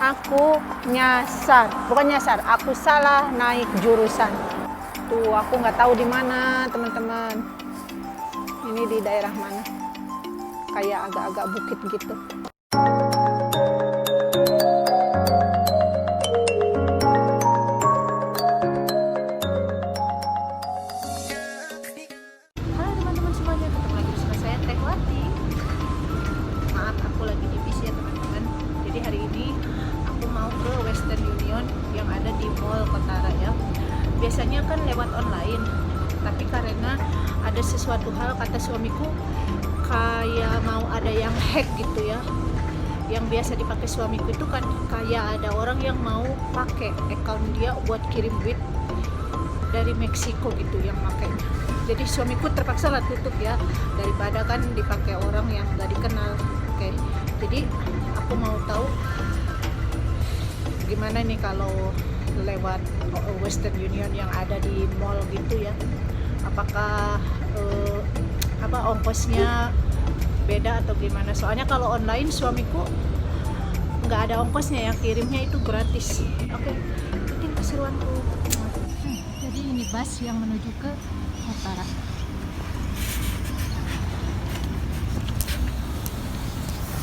Aku nyasar, bukan nyasar, aku salah naik jurusan. Tuh, aku nggak tahu di mana, teman-teman. Ini di daerah mana? Kayak agak-agak bukit gitu. Halo teman-teman semuanya, ketemu lagi bersama saya Teh Wati. Maaf, aku lagi di bis ya teman-teman. Jadi hari ini aku mau ke Western Union yang ada di Mall Kota Raya. Biasanya kan lewat online, tapi karena ada sesuatu hal kata suamiku kayak mau ada yang hack gitu ya. Yang biasa dipakai suamiku itu kan kayak ada orang yang mau pakai account dia buat kirim duit dari Meksiko gitu yang makainya. Jadi suamiku terpaksa lah tutup ya, daripada kan dipakai orang yang gak dikenal. Oke, jadi aku mau tahu gimana nih kalau lewat Western Union yang ada di mall gitu ya. Apakah ongkosnya beda atau gimana? Soalnya kalau online suamiku nggak ada ongkosnya, yang kirimnya itu gratis. Oke, ikutin keseruanku. Jadi ini bus yang menuju ke utara.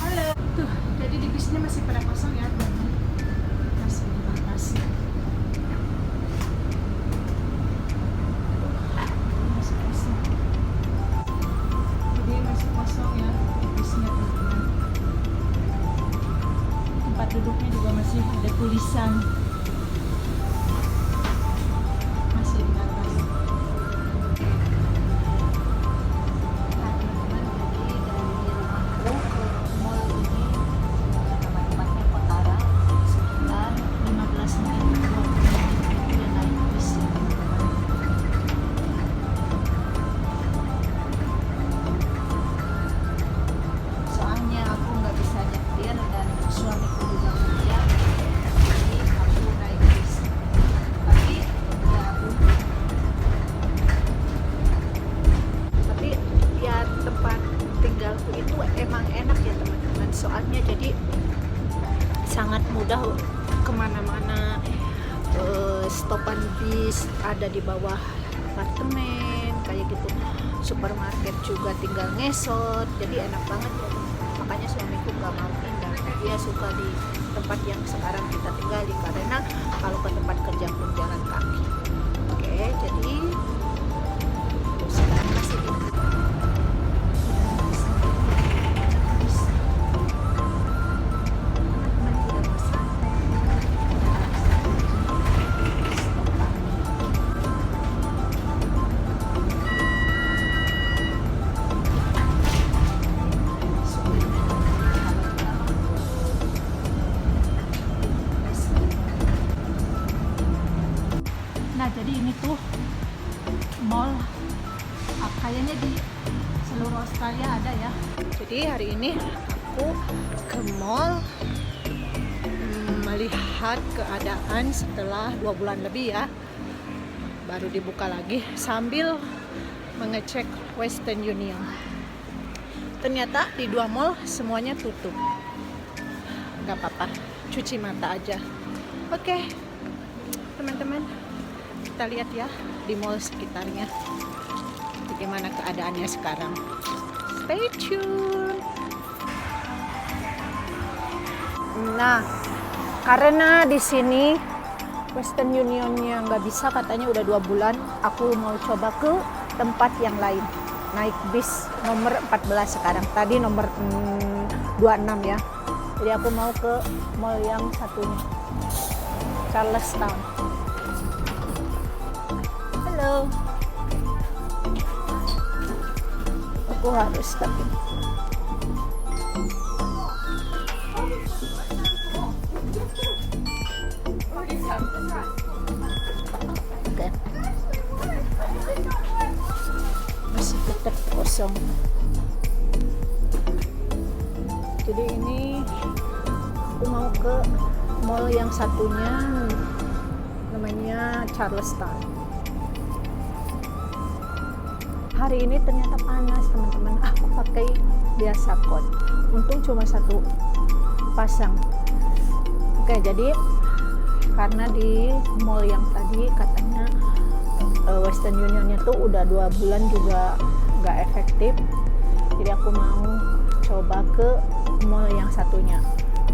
Halo. Tuh, jadi di bisnya masih pada kosong ya, teman-teman. Masih dibatasi. Masih kosong. Jadi masih kosong ya bisnya, teman-teman. Tempat duduknya juga masih ada tulisan. Masih di atas. Nah, teman-teman, jadi dari rumahku ke mall ini tempat-tempatnya Kotara sekitar 15 menit 20 menit itu ya naik bis ya, teman-teman. Soalnya aku nggak bisa nyetir dan suamiku juga kerja, jadi aku naik bis. Tapi ya tapi ya tempat tinggalku itu emang enak ya teman-teman. Soalnya jadi sangat mudah kemana-mana. Stopan bis ada di bawah apartemen kayak gitu. Supermarket juga tinggal ngesot, jadi enak banget ya. Makanya suamiku nggak mau pindah, dia suka di tempat yang sekarang kita tinggali karena kalau ke tempat kerja pun jalan kaki. Oke, jadi sekarang masih di Nah, jadi ini tuh mall kayaknya di seluruh Australia ada ya. Jadi hari ini aku ke mall melihat keadaan setelah 2 bulan lebih ya. Baru dibuka lagi sambil mengecek Western Union. Ternyata di 2 mall semuanya tutup. Gak apa-apa, cuci mata aja. Oke, teman-teman, kita lihat ya di mall sekitarnya bagaimana keadaannya sekarang. Stay tune. Nah, karena di sini Western Unionnya nggak bisa, katanya udah 2 bulan, aku mau coba ke tempat yang lain. Naik bis nomor 14 sekarang. Tadi nomor 26 ya. Jadi aku mau ke mall yang satunya, Charlestown. Halo. Aku harus tapi. Oke. Masih tetap kosong. Jadi ini aku mau ke mall yang satunya, namanya Charlestown. Hari ini ternyata panas teman-teman. Aku pakai biasa coat. Untung cuma 1 pasang. Oke, jadi karena di mall yang tadi katanya Western Unionnya tuh udah 2 bulan juga nggak efektif, jadi aku mau coba ke mall yang satunya,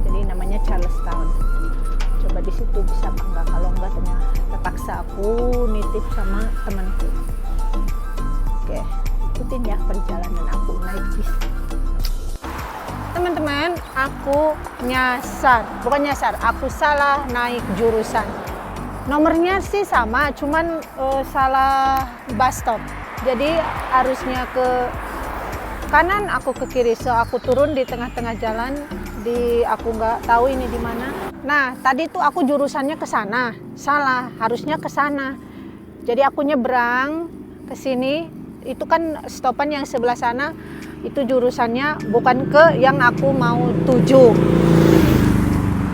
jadi namanya Charlestown. Coba di situ bisa apa enggak, kalau enggak terpaksa aku nitip sama temanku. Oke, ikutin ya perjalanan aku naik bis. Teman-teman, aku aku salah naik jurusan. Nomornya sih sama, cuman salah bus stop. Jadi harusnya ke kanan, aku ke kiri. So aku turun di tengah-tengah jalan, aku nggak tahu ini di mana. Nah, tadi tuh aku jurusannya ke sana, salah, harusnya ke sana. Jadi aku nyebrang ke sini, itu kan stopan yang sebelah sana, itu jurusannya bukan ke yang aku mau tuju.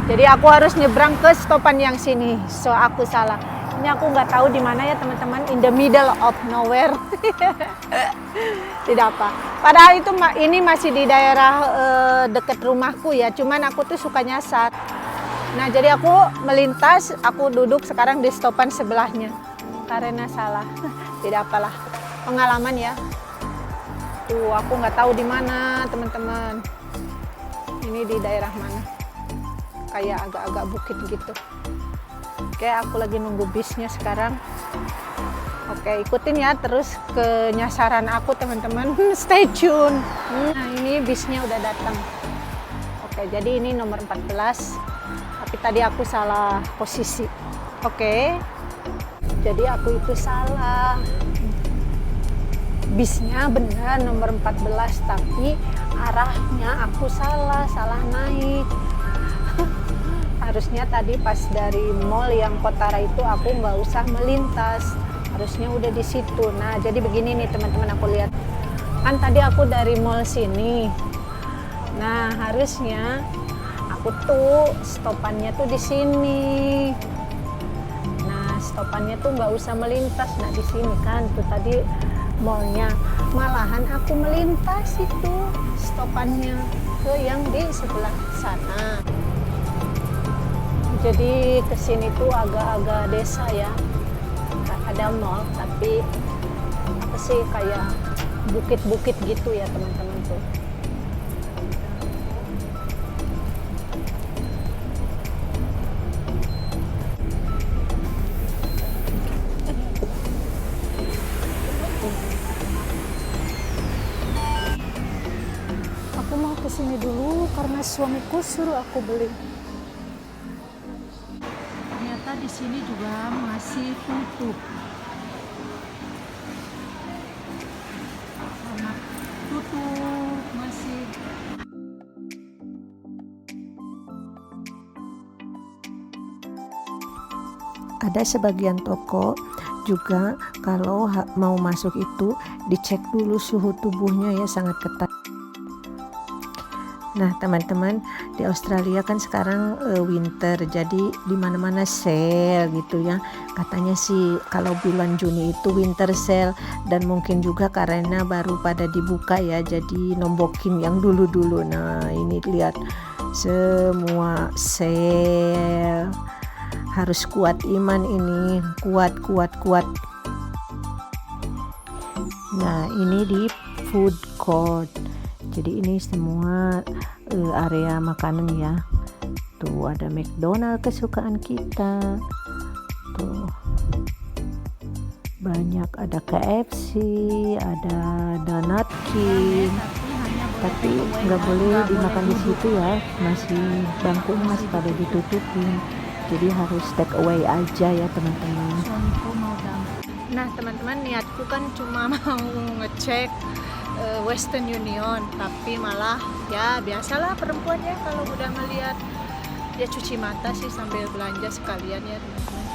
Jadi aku harus nyebrang ke stopan yang sini, so aku salah. Ini aku nggak tahu di mana ya teman-teman, in the middle of nowhere. Tidak apa. Padahal itu ini masih di daerah dekat rumahku ya, cuman aku tuh suka nyasar. Nah, jadi aku melintas, aku duduk sekarang di stopan sebelahnya karena salah. Tidak apalah, pengalaman ya. Tuh, aku nggak tahu di mana teman-teman. Ini di daerah mana? Kayak agak-agak bukit gitu. Oke, aku lagi nunggu bisnya sekarang. Oke, ikutin ya terus kenyasaran aku teman-teman. Stay tune. Nah, ini bisnya udah datang. Oke, jadi ini nomor 14. Tapi tadi aku salah posisi. Oke. Jadi aku itu salah. Bisnya benar nomor 14, tapi arahnya aku salah naik. Harusnya tadi pas dari mall yang Kotara itu aku nggak usah melintas, harusnya udah di situ. Nah, jadi begini nih teman-teman, aku lihat kan tadi aku dari mall sini. Nah, harusnya aku tuh stopannya tuh di sini. Nah, stopannya tuh nggak usah melintas. Nah, di sini kan tuh tadi mallnya, malahan aku melintas itu stopannya ke yang di sebelah sana. Jadi kesini tuh agak-agak desa ya, ada mall tapi apa sih kayak bukit-bukit gitu ya teman-teman tuh. Aku mau kesini dulu karena suamiku suruh aku beli. Di sini juga masih tutup. Sangat tutup masih. Ada sebagian toko juga kalau mau masuk itu dicek dulu suhu tubuhnya ya, sangat ketat. Nah teman-teman, di Australia kan sekarang winter, jadi di mana-mana sale gitu ya. Katanya sih kalau bulan Juni itu winter sale, dan mungkin juga karena baru pada dibuka ya, jadi nombokin yang dulu-dulu. Nah ini lihat semua sale, harus kuat iman ini, kuat. Nah ini di food court. Jadi ini semua area makanan ya. Tuh ada McDonald kesukaan kita. Tuh banyak, ada KFC, ada Donut King. Tapi nggak boleh dimakan di situ ya. Masih bangkunya masih pada ditutupin. Jadi harus take away aja ya teman-teman. Nah teman-teman, niatku kan cuma mau ngecek Western Union, tapi malah ya biasalah perempuan ya, kalau udah melihat ya cuci mata sih sambil belanja sekalian ya teman-teman.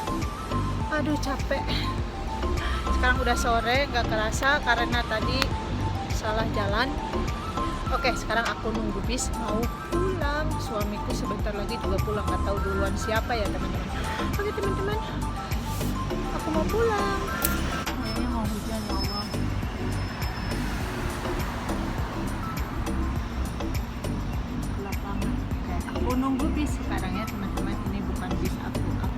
Aduh capek, sekarang udah sore nggak kerasa karena tadi salah jalan. Oke, sekarang aku nunggu bis mau pulang. Suamiku sebentar lagi juga pulang, nggak tahu duluan siapa ya teman-teman. Oke teman-teman, aku mau pulang. Kayaknya mau hujan ya Allah. Aku nunggu bis sekarang ya teman-teman. Ini bukan bis aku nunggu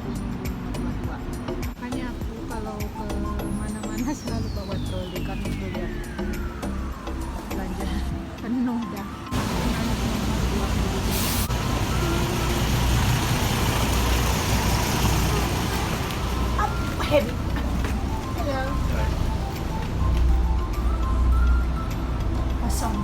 nomor 22. Makanya aku kalau ke mana-mana selalu bawa troli karena itu lihat belanja penuh dah. Heavy. Hello. Kosong.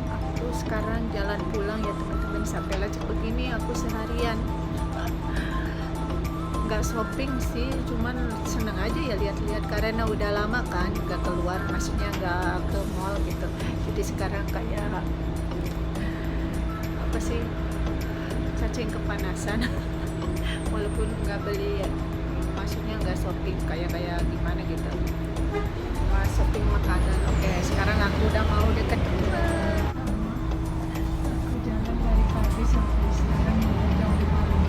Aku sekarang jalan pulang ya teman-teman. Sampai lecet begini aku seharian. Nggak shopping sih, cuman seneng aja ya lihat-lihat karena udah lama kan nggak keluar, maksudnya nggak ke mall gitu. Jadi sekarang kayak apa sih, cacing kepanasan. Walaupun nggak beli ya, maksudnya nggak shopping kayak gimana gitu, cuma shopping makanan. Oke, sekarang aku udah mau deket rumah. Aku jalan dari pagi sampai sekarang udah malam.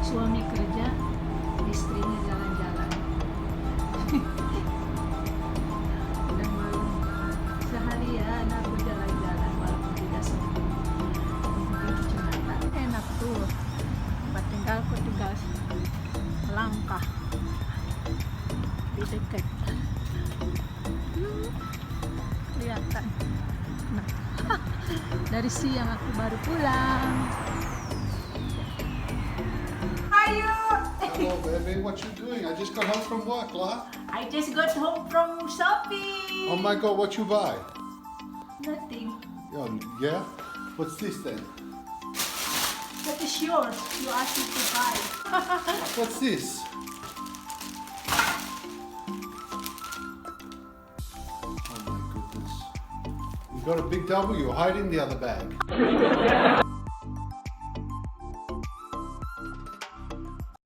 Suami kerja, istrinya jalan-jalan. Udah malam, seharian aku jalan-jalan walaupun tidak shopping. Begitu cuma enak tuh. Aku tinggal langkah di dekat. Kelihatan. Nah, dari siang aku baru pulang. Hello, baby. What you doing? I just got home from work, la. I just got home from shopping. Oh my God, what you buy? Nothing. Yeah? What's this then? That is yours. You asked me to buy. What's this? Oh my goodness. You got a big W hiding the other bag.